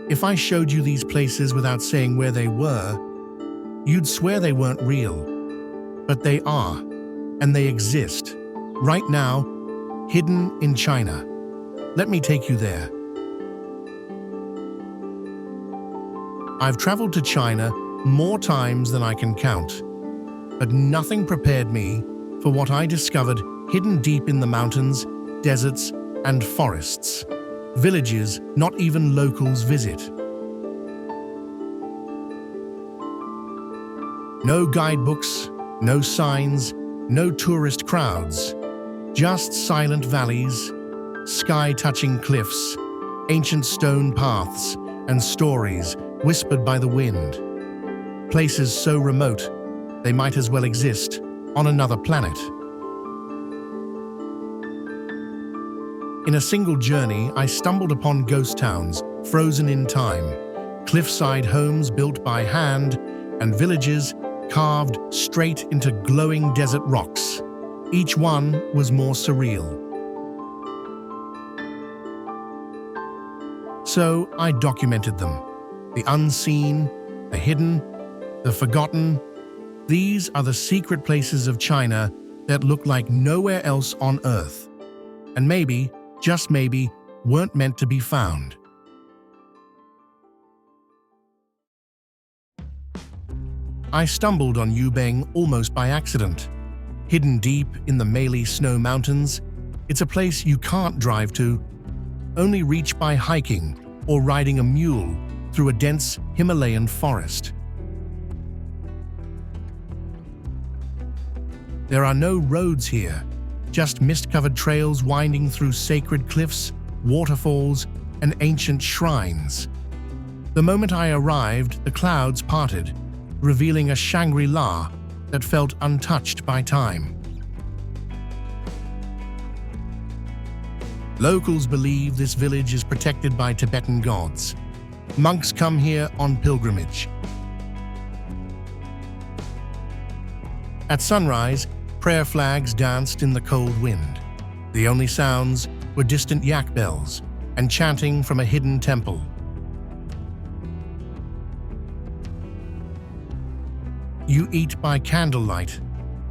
If I showed you these places without saying where they were, you'd swear they weren't real. But they are, and they exist, right now, hidden in China. Let me take you there. I've traveled to China more times than I can count, but nothing prepared me for what I discovered hidden deep in the mountains, deserts, and forests. Villages not even locals visit. No guidebooks, no signs, no tourist crowds. Just silent valleys, sky-touching cliffs, ancient stone paths, and stories whispered by the wind. Places so remote, they might as well exist on another planet. In a single journey, I stumbled upon ghost towns, frozen in time, cliffside homes built by hand, and villages carved straight into glowing desert rocks. Each one was more surreal. So I documented them. The unseen, the hidden, the forgotten. These are the secret places of China that look like nowhere else on Earth. And maybe, just maybe, weren't meant to be found. I stumbled on Yubeng almost by accident. Hidden deep in the Malay Snow Mountains, it's a place you can't drive to, only reach by hiking or riding a mule through a dense Himalayan forest. There are no roads here, just mist-covered trails winding through sacred cliffs, waterfalls, and ancient shrines. The moment I arrived, the clouds parted, revealing a Shangri-La that felt untouched by time. Locals believe this village is protected by Tibetan gods. Monks come here on pilgrimage. At sunrise, prayer flags danced in the cold wind. The only sounds were distant yak bells and chanting from a hidden temple. You eat by candlelight.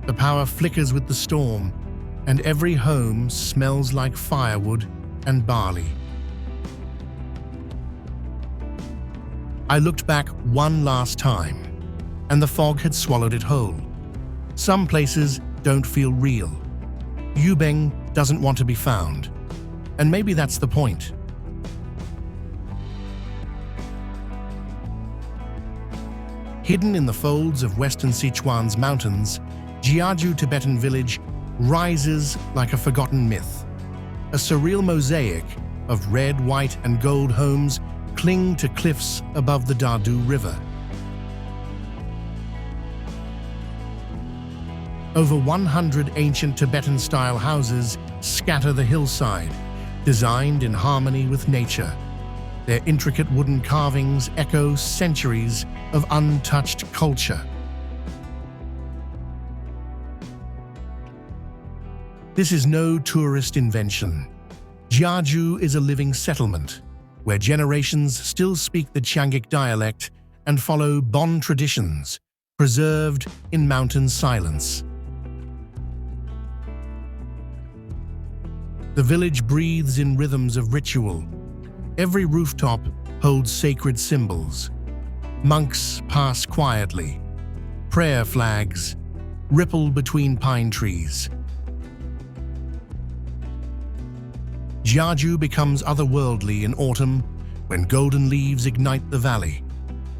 The power flickers with the storm, and every home smells like firewood and barley. I looked back one last time, and the fog had swallowed it whole. Some places don't feel real. Yubeng doesn't want to be found, and maybe that's the point. Hidden in the folds of western Sichuan's mountains, Gaju Tibetan village rises like a forgotten myth. A surreal mosaic of red, white, and gold homes cling to cliffs above the Dadu River. Over 100 ancient Tibetan-style houses scatter the hillside, designed in harmony with nature. Their intricate wooden carvings echo centuries of untouched culture. This is no tourist invention. Gaju is a living settlement, where generations still speak the Qiangic dialect and follow Bon traditions, preserved in mountain silence. The village breathes in rhythms of ritual. Every rooftop holds sacred symbols. Monks pass quietly. Prayer flags ripple between pine trees. Gaju becomes otherworldly in autumn when golden leaves ignite the valley.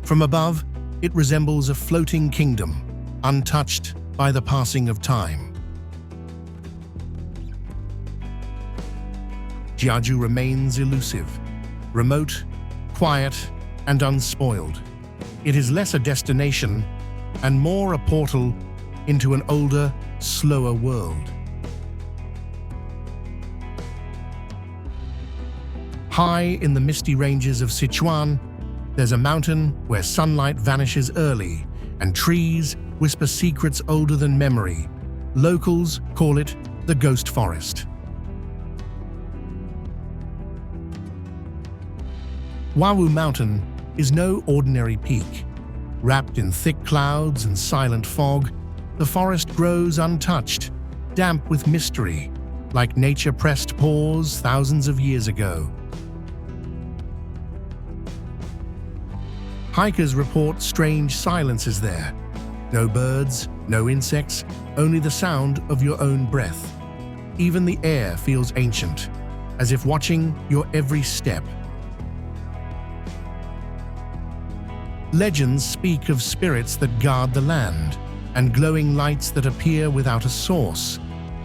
From above, it resembles a floating kingdom, untouched by the passing of time. Gaju remains elusive, remote, quiet, and unspoiled. It is less a destination and more a portal into an older, slower world. High in the misty ranges of Sichuan, there's a mountain where sunlight vanishes early and trees whisper secrets older than memory. Locals call it the Ghost Forest. Wawu Mountain is no ordinary peak. Wrapped in thick clouds and silent fog, the forest grows untouched, damp with mystery, like nature pressed pause thousands of years ago. Hikers report strange silences there. No birds, no insects, only the sound of your own breath. Even the air feels ancient, as if watching your every step. Legends speak of spirits that guard the land, and glowing lights that appear without a source.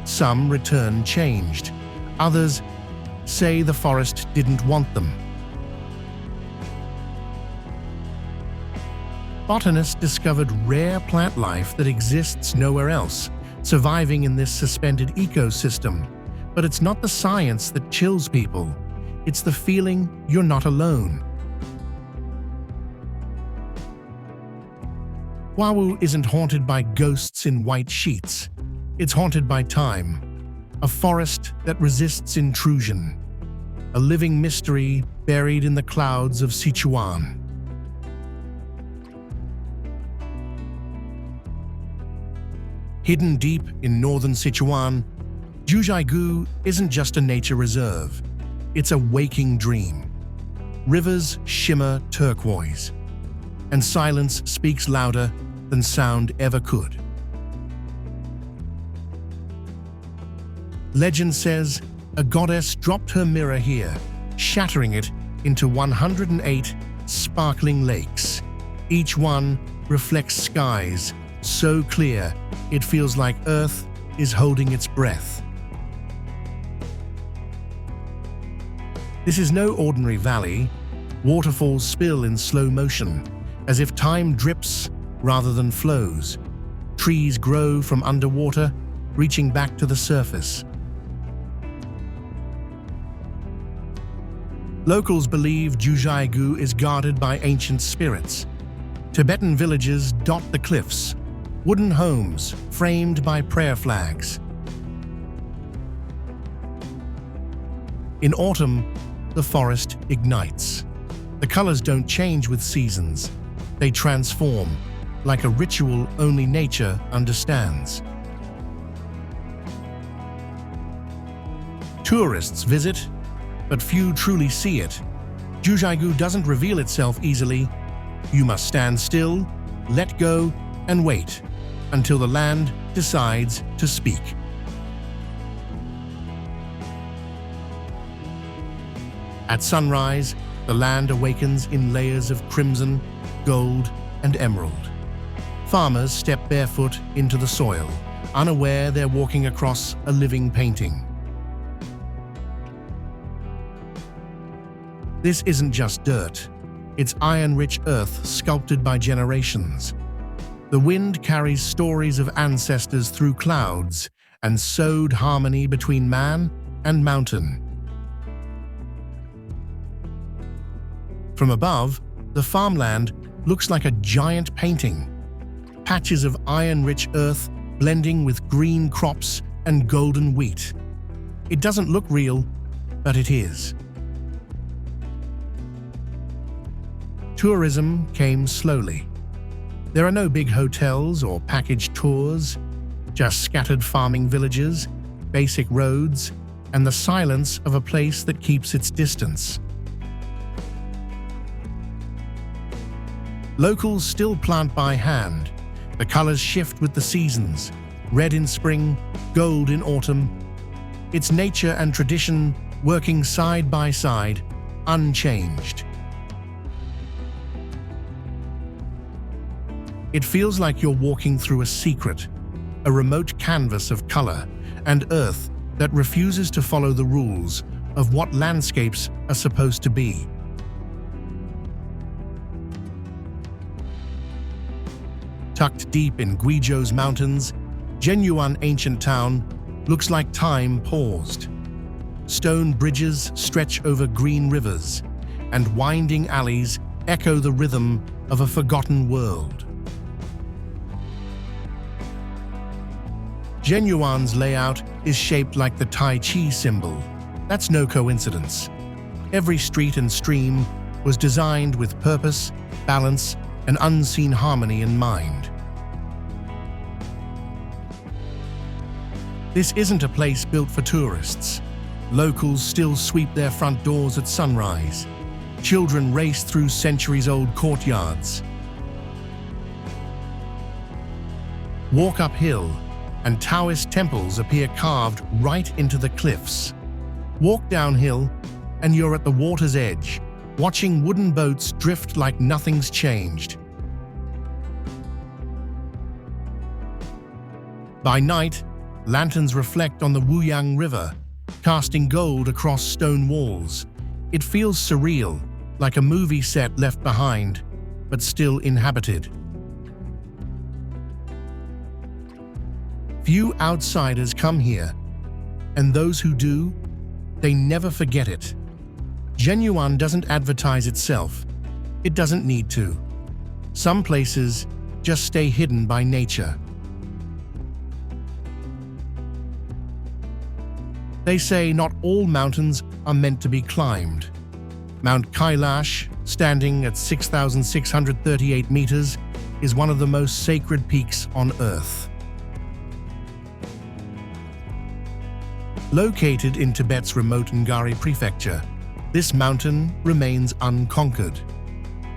Some return changed. Others say the forest didn't want them. Botanists discovered rare plant life that exists nowhere else, surviving in this suspended ecosystem. But it's not the science that chills people. It's the feeling you're not alone. Wawu isn't haunted by ghosts in white sheets. It's haunted by time, a forest that resists intrusion, a living mystery buried in the clouds of Sichuan. Hidden deep in northern Sichuan, Jiuzhaigou isn't just a nature reserve. It's a waking dream. Rivers shimmer turquoise, and silence speaks louder than sound ever could. Legend says a goddess dropped her mirror here, shattering it into 108 sparkling lakes. Each one reflects skies so clear it feels like Earth is holding its breath. This is no ordinary valley. Waterfalls spill in slow motion, as if time drips rather than flows. Trees grow from underwater, reaching back to the surface. Locals believe Jiuzhaigou is guarded by ancient spirits. Tibetan villages dot the cliffs, wooden homes framed by prayer flags. In autumn, the forest ignites. The colors don't change with seasons. They transform, like a ritual only nature understands. Tourists visit, but few truly see it. Jiuzhaigou doesn't reveal itself easily. You must stand still, let go, and wait until the land decides to speak. At sunrise, the land awakens in layers of crimson, gold, and emerald. Farmers step barefoot into the soil, unaware they're walking across a living painting. This isn't just dirt. It's iron-rich earth sculpted by generations. The wind carries stories of ancestors through clouds and sowed harmony between man and mountain. From above, the farmland looks like a giant painting. Patches of iron-rich earth blending with green crops and golden wheat. It doesn't look real, but it is. Tourism came slowly. There are no big hotels or packaged tours, just scattered farming villages, basic roads, and the silence of a place that keeps its distance. Locals still plant by hand. The colors shift with the seasons, red in spring, gold in autumn. It's nature and tradition working side by side, unchanged. It feels like you're walking through a secret, a remote canvas of color and earth that refuses to follow the rules of what landscapes are supposed to be. Tucked deep in Guizhou's mountains, Zhenyuan ancient town looks like time paused. Stone bridges stretch over green rivers, and winding alleys echo the rhythm of a forgotten world. Zhenyuan's layout is shaped like the Tai Chi symbol. That's no coincidence. Every street and stream was designed with purpose, balance, and unseen harmony in mind. This isn't a place built for tourists. Locals still sweep their front doors at sunrise. Children race through centuries-old courtyards. Walk uphill, and Taoist temples appear carved right into the cliffs. Walk downhill, and you're at the water's edge, watching wooden boats drift like nothing's changed. By night, lanterns reflect on the Wuyang River, casting gold across stone walls. It feels surreal, like a movie set left behind, but still inhabited. Few outsiders come here, and those who do, they never forget it. Genuine doesn't advertise itself. It doesn't need to. Some places just stay hidden by nature. They say not all mountains are meant to be climbed. Mount Kailash, standing at 6,638 meters, is one of the most sacred peaks on Earth. Located in Tibet's remote Ngari prefecture, this mountain remains unconquered.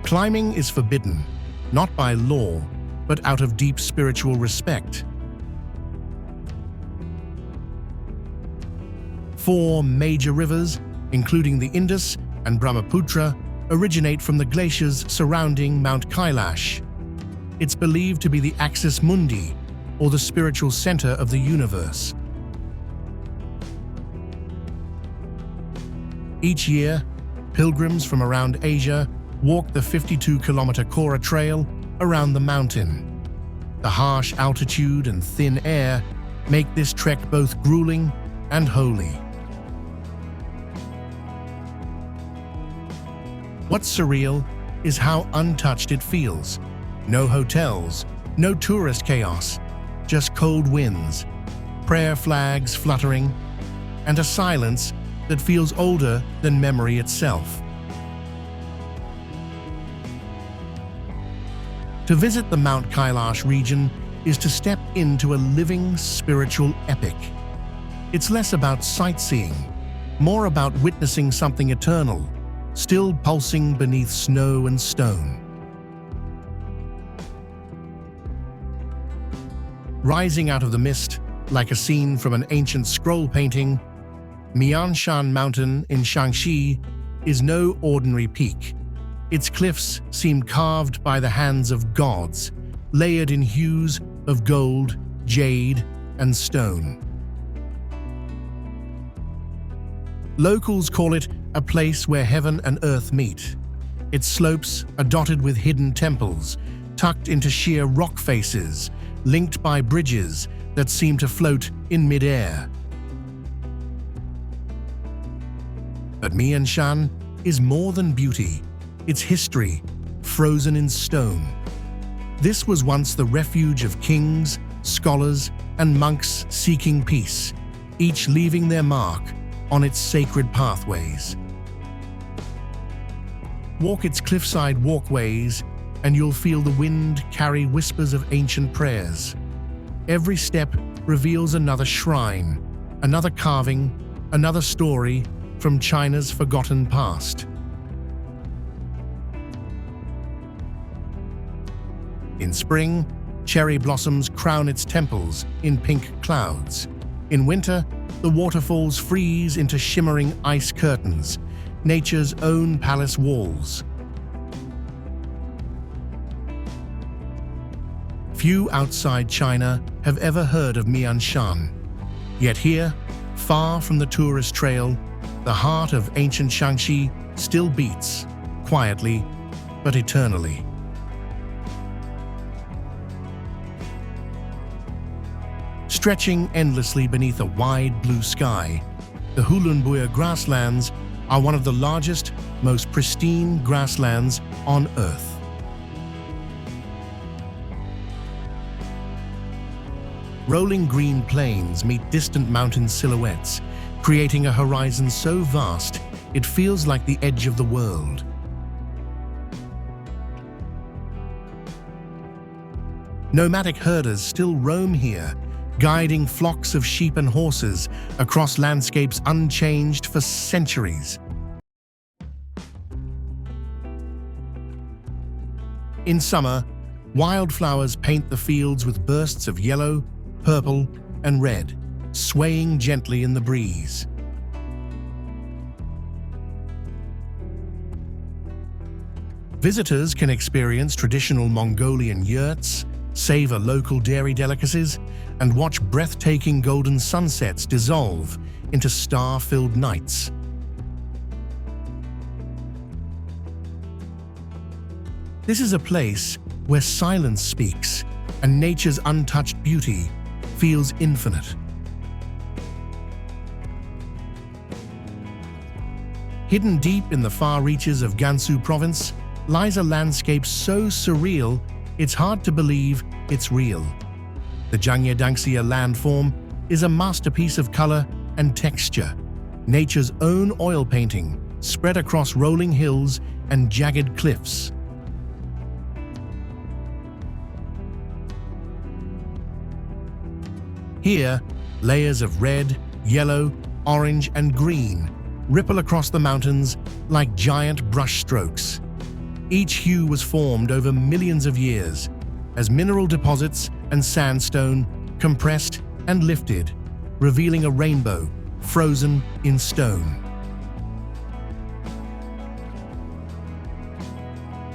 Climbing is forbidden, not by law, but out of deep spiritual respect. 4 major rivers, including the Indus and Brahmaputra, originate from the glaciers surrounding Mount Kailash. It's believed to be the axis mundi, or the spiritual center of the universe. Each year, pilgrims from around Asia walk the 52-kilometer Kora Trail around the mountain. The harsh altitude and thin air make this trek both grueling and holy. What's surreal is how untouched it feels. No hotels, no tourist chaos, just cold winds, prayer flags fluttering, and a silence that feels older than memory itself. To visit the Mount Kailash region is to step into a living spiritual epic. It's less about sightseeing, more about witnessing something eternal, still pulsing beneath snow and stone. Rising out of the mist, like a scene from an ancient scroll painting, Myan Shan Mountain in Shaanxi is no ordinary peak. Its cliffs seem carved by the hands of gods, layered in hues of gold, jade, and stone. Locals call it a place where heaven and earth meet. Its slopes are dotted with hidden temples, tucked into sheer rock faces, linked by bridges that seem to float in mid-air. But Mianshan is more than beauty. It's history, frozen in stone. This was once the refuge of kings, scholars, and monks seeking peace, each leaving their mark on its sacred pathways. Walk its cliffside walkways, and you'll feel the wind carry whispers of ancient prayers. Every step reveals another shrine, another carving, another story from China's forgotten past. In spring, cherry blossoms crown its temples in pink clouds. In winter, the waterfalls freeze into shimmering ice curtains, nature's own palace walls. Few outside China have ever heard of Mianshan. Yet here, far from the tourist trail, the heart of ancient Shaanxi still beats, quietly but eternally. Stretching endlessly beneath a wide blue sky, the Huluonbuer grasslands are one of the largest, most pristine grasslands on Earth. Rolling green plains meet distant mountain silhouettes, creating a horizon so vast it feels like the edge of the world. Nomadic herders still roam here, guiding flocks of sheep and horses across landscapes unchanged for centuries. In summer, wildflowers paint the fields with bursts of yellow, purple, and red, swaying gently in the breeze. Visitors can experience traditional Mongolian yurts, savor local dairy delicacies, and watch breathtaking golden sunsets dissolve into star-filled nights. This is a place where silence speaks and nature's untouched beauty feels infinite. Hidden deep in the far reaches of Gansu province lies a landscape so surreal it's hard to believe it's real. The Jangya Dangia landform is a masterpiece of color and texture, nature's own oil painting spread across rolling hills and jagged cliffs. Here, layers of red, yellow, orange, and green ripple across the mountains like giant brushstrokes. Each hue was formed over millions of years as mineral deposits and sandstone compressed and lifted, revealing a rainbow frozen in stone.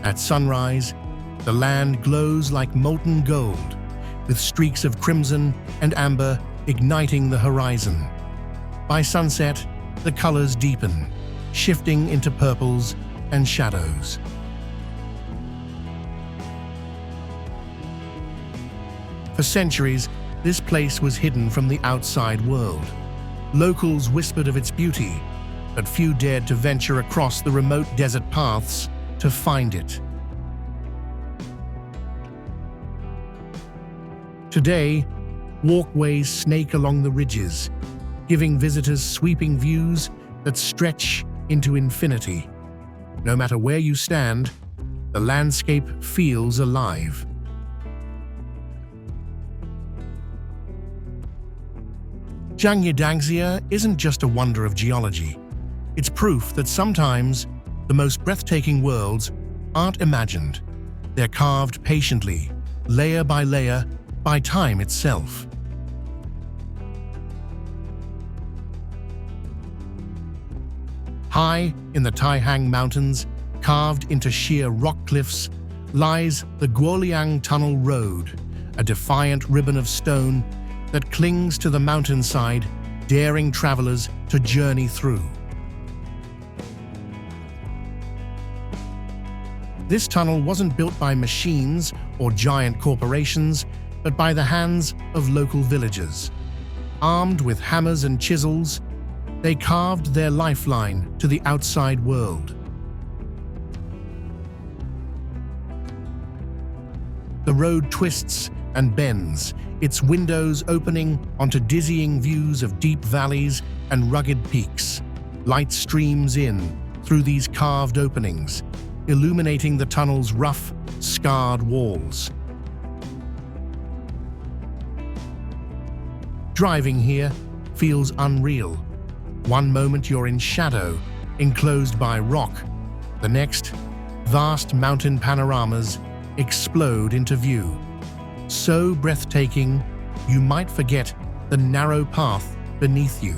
At sunrise, the land glows like molten gold, with streaks of crimson and amber igniting the horizon. By sunset, the colors deepen, shifting into purples and shadows. For centuries, this place was hidden from the outside world. Locals whispered of its beauty, but few dared to venture across the remote desert paths to find it. Today, walkways snake along the ridges, giving visitors sweeping views that stretch into infinity. No matter where you stand, the landscape feels alive. Jangya Dangia isn't just a wonder of geology. It's proof that sometimes the most breathtaking worlds aren't imagined. They're carved patiently, layer by layer, by time itself. High in the Taihang Mountains, carved into sheer rock cliffs, lies the Guolang Tunnel Road, a defiant ribbon of stone that clings to the mountainside, daring travelers to journey through. This tunnel wasn't built by machines or giant corporations, but by the hands of local villagers. Armed with hammers and chisels, they carved their lifeline to the outside world. The road twists and bends, its windows opening onto dizzying views of deep valleys and rugged peaks. Light streams in through these carved openings, illuminating the tunnel's rough, scarred walls. Driving here feels unreal. One moment you're in shadow, enclosed by rock. The next, vast mountain panoramas explode into view. So breathtaking, you might forget the narrow path beneath you.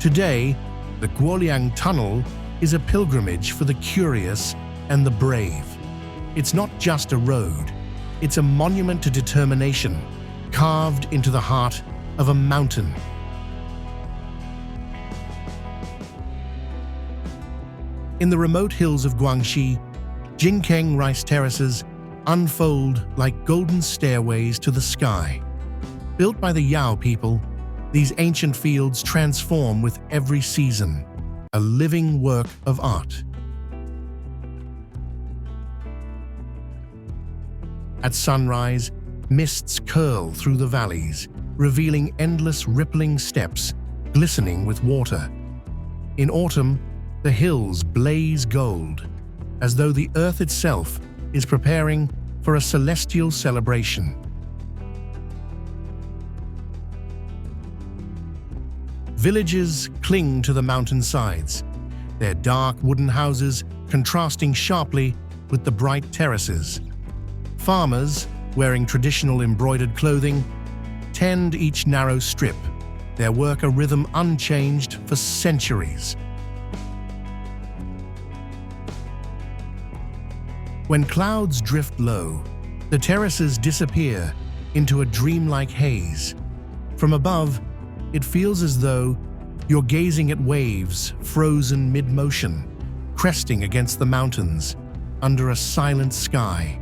Today, the Guolang Tunnel is a pilgrimage for the curious and the brave. It's not just a road, it's a monument to determination, carved into the heart of a mountain. In the remote hills of Guangxi, Jingkeng rice terraces unfold like golden stairways to the sky. Built by the Yao people, these ancient fields transform with every season, a living work of art. At sunrise, mists curl through the valleys, revealing endless rippling steps glistening with water. In autumn, the hills blaze gold, as though the earth itself is preparing for a celestial celebration. Villages cling to the mountainsides, their dark wooden houses contrasting sharply with the bright terraces. Farmers, wearing traditional embroidered clothing, tend each narrow strip, their work a rhythm unchanged for centuries. When clouds drift low, the terraces disappear into a dreamlike haze. From above, it feels as though you're gazing at waves frozen mid-motion, cresting against the mountains under a silent sky.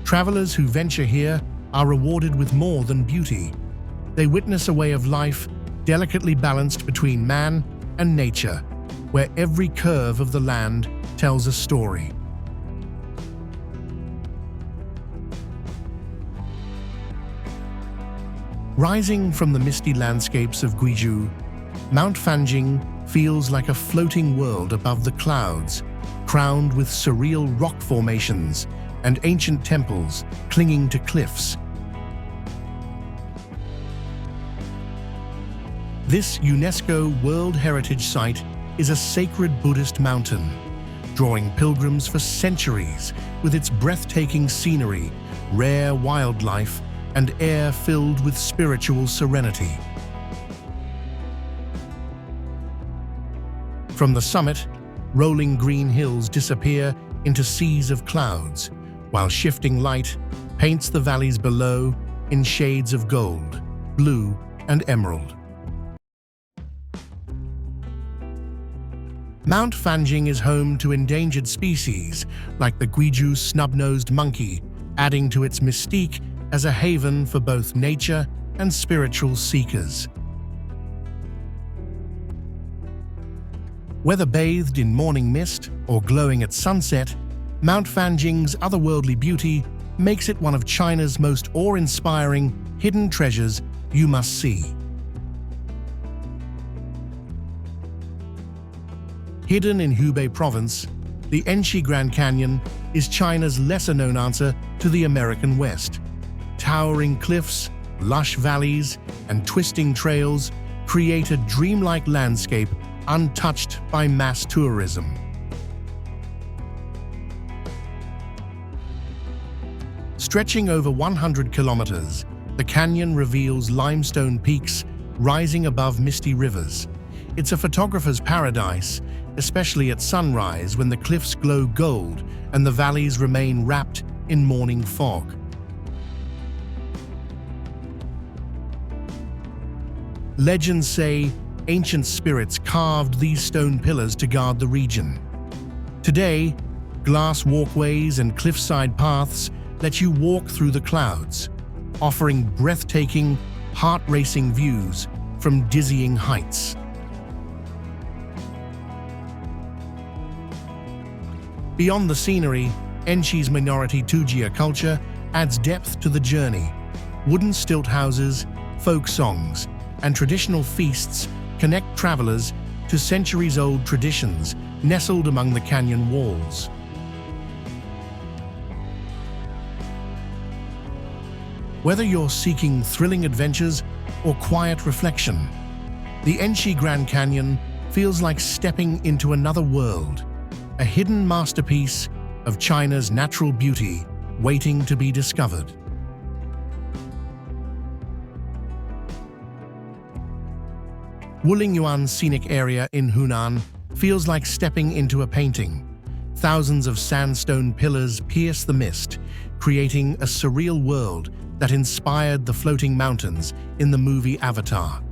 Travelers who venture here are rewarded with more than beauty. They witness a way of life delicately balanced between man and nature, where every curve of the land tells a story. Rising from the misty landscapes of Gaju, Mount Fanging feels like a floating world above the clouds, crowned with surreal rock formations and ancient temples clinging to cliffs. This UNESCO World Heritage Site is a sacred Buddhist mountain, drawing pilgrims for centuries with its breathtaking scenery, rare wildlife, and air filled with spiritual serenity. From the summit, rolling green hills disappear into seas of clouds, while shifting light paints the valleys below in shades of gold, blue, and emerald. Mount Fanging is home to endangered species like the Gaju snub-nosed monkey, adding to its mystique as a haven for both nature and spiritual seekers. Whether bathed in morning mist or glowing at sunset, Mount Fanging's otherworldly beauty makes it one of China's most awe-inspiring hidden treasures you must see. Hidden in Hubei province, the Enshi Grand Canyon is China's lesser-known answer to the American West. Towering cliffs, lush valleys, and twisting trails create a dreamlike landscape untouched by mass tourism. Stretching over 100 kilometers, the canyon reveals limestone peaks rising above misty rivers. It's a photographer's paradise, especially at sunrise when the cliffs glow gold and the valleys remain wrapped in morning fog. Legends say ancient spirits carved these stone pillars to guard the region. Today, glass walkways and cliffside paths let you walk through the clouds, offering breathtaking, heart-racing views from dizzying heights. Beyond the scenery, Enshi's minority Tujia culture adds depth to the journey. Wooden stilt houses, folk songs, and traditional feasts connect travelers to centuries-old traditions nestled among the canyon walls. Whether you're seeking thrilling adventures or quiet reflection, the Enshi Grand Canyon feels like stepping into another world, a hidden masterpiece of China's natural beauty waiting to be discovered. Wuling Yuan scenic area in Hunan feels like stepping into a painting. Thousands of sandstone pillars pierce the mist, creating a surreal world that inspired the floating mountains in the movie Avatar.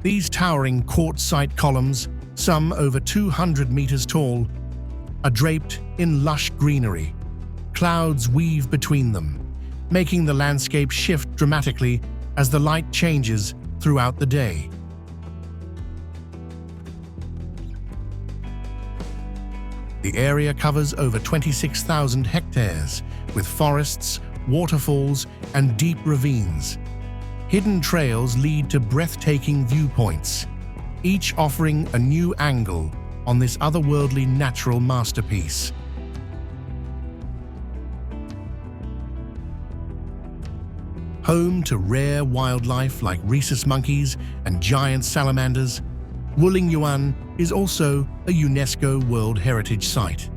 These towering quartzite columns, some over 200 meters tall, are draped in lush greenery. Clouds weave between them, making the landscape shift dramatically as the light changes throughout the day. The area covers over 26,000 hectares, with forests, waterfalls, and deep ravines. Hidden trails lead to breathtaking viewpoints, each offering a new angle on this otherworldly natural masterpiece. Home to rare wildlife like rhesus monkeys and giant salamanders, Wuling Yuan is also a UNESCO World Heritage Site.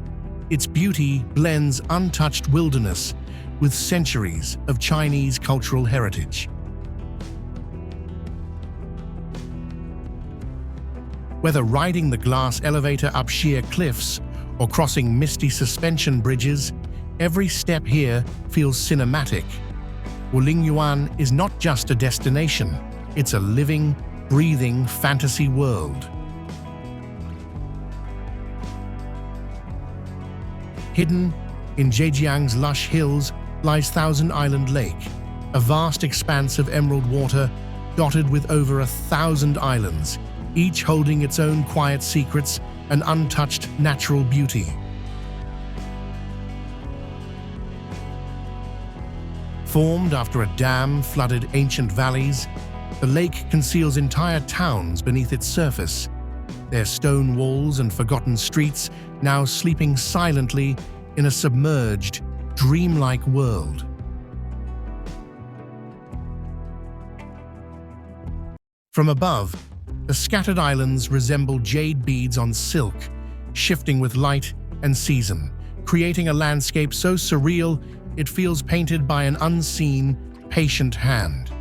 Its beauty blends untouched wilderness with centuries of Chinese cultural heritage. Whether riding the glass elevator up sheer cliffs or crossing misty suspension bridges, every step here feels cinematic. Wuling Yuan is not just a destination, it's a living, breathing fantasy world. Hidden in Zhejiang's lush hills lies Thousand Island Lake, a vast expanse of emerald water dotted with over 1,000 islands, each holding its own quiet secrets and untouched natural beauty. Formed after a dam flooded ancient valleys, the lake conceals entire towns beneath its surface, their stone walls and forgotten streets now sleeping silently in a submerged, dreamlike world. From above, the scattered islands resemble jade beads on silk, shifting with light and season, creating a landscape so surreal it feels painted by an unseen, patient hand.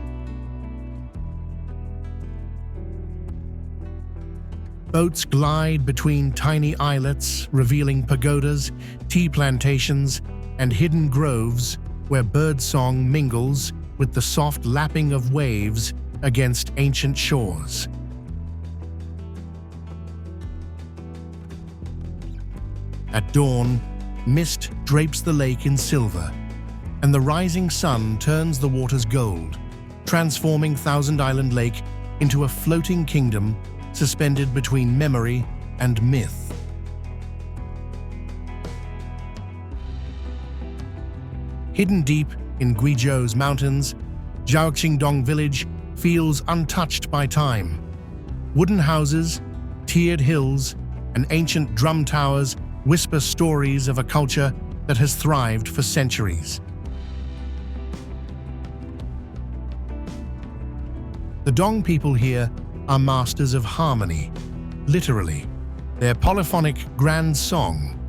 Boats glide between tiny islets, revealing pagodas, tea plantations, and hidden groves where birdsong mingles with the soft lapping of waves against ancient shores. At dawn, mist drapes the lake in silver, and the rising sun turns the waters gold, transforming Thousand Island Lake into a floating kingdom suspended between memory and myth. Hidden deep in Guizhou's mountains, Xiaoing Dong village feels untouched by time. Wooden houses, tiered hills, and ancient drum towers whisper stories of a culture that has thrived for centuries. The Dong people here are masters of harmony, literally. Their polyphonic grand song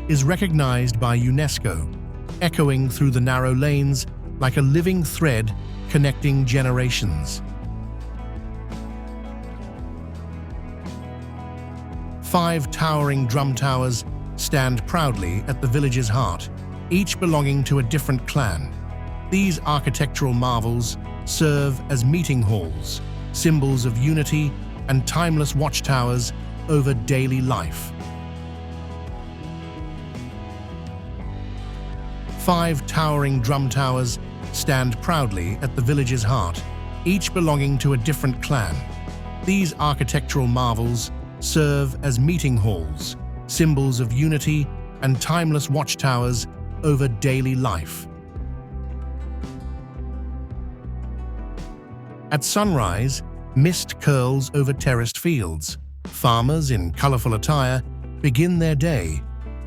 is recognized by UNESCO, echoing through the narrow lanes like a living thread connecting generations. 5 towering drum towers stand proudly at the village's heart, each belonging to a different clan. These architectural marvels serve as meeting halls, symbols of unity and timeless watchtowers over daily life. 5 towering drum towers stand proudly at the village's heart, each belonging to a different clan. These architectural marvels serve as meeting halls, symbols of unity and timeless watchtowers over daily life. At sunrise, mist curls over terraced fields. Farmers in colorful attire begin their day,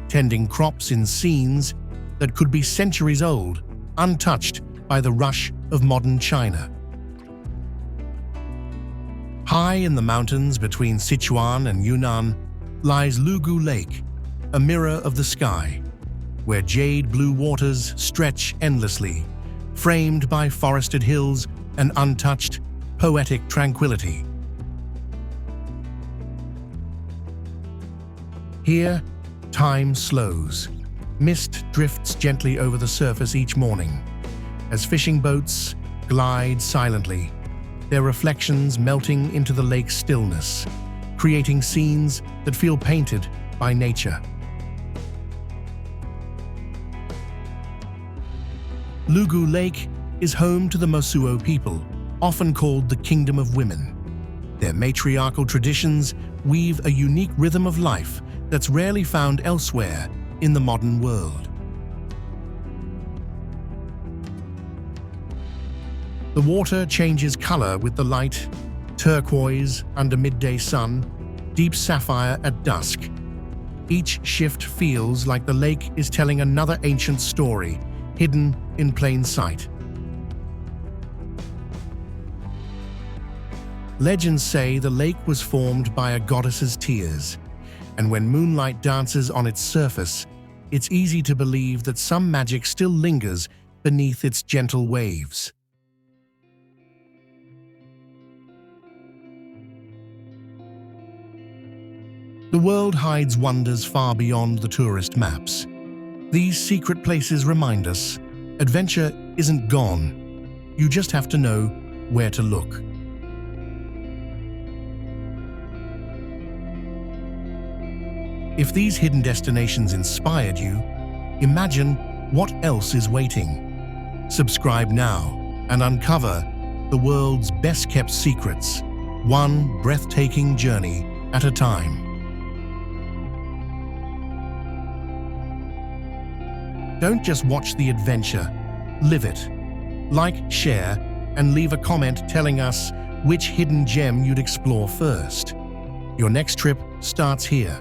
tending crops in scenes that could be centuries old, untouched by the rush of modern China. High in the mountains between Sichuan and Yunnan lies Lugu Lake, a mirror of the sky, where jade-blue waters stretch endlessly, framed by forested hills and untouched, poetic tranquility. Here, time slows. Mist drifts gently over the surface each morning, as fishing boats glide silently, their reflections melting into the lake's stillness, creating scenes that feel painted by nature. Lugu Lake is home to the Mosuo people, often called the Kingdom of Women. Their matriarchal traditions weave a unique rhythm of life that's rarely found elsewhere in the modern world. The water changes color with the light, turquoise under midday sun, deep sapphire at dusk. Each shift feels like the lake is telling another ancient story, hidden in plain sight. Legends say the lake was formed by a goddess's tears, and when moonlight dances on its surface, it's easy to believe that some magic still lingers beneath its gentle waves. The world hides wonders far beyond the tourist maps. These secret places remind us, adventure isn't gone. You just have to know where to look. If these hidden destinations inspired you, imagine what else is waiting. Subscribe now and uncover the world's best-kept secrets, one breathtaking journey at a time. Don't just watch the adventure, live it. Like, share, and leave a comment telling us which hidden gem you'd explore first. Your next trip starts here.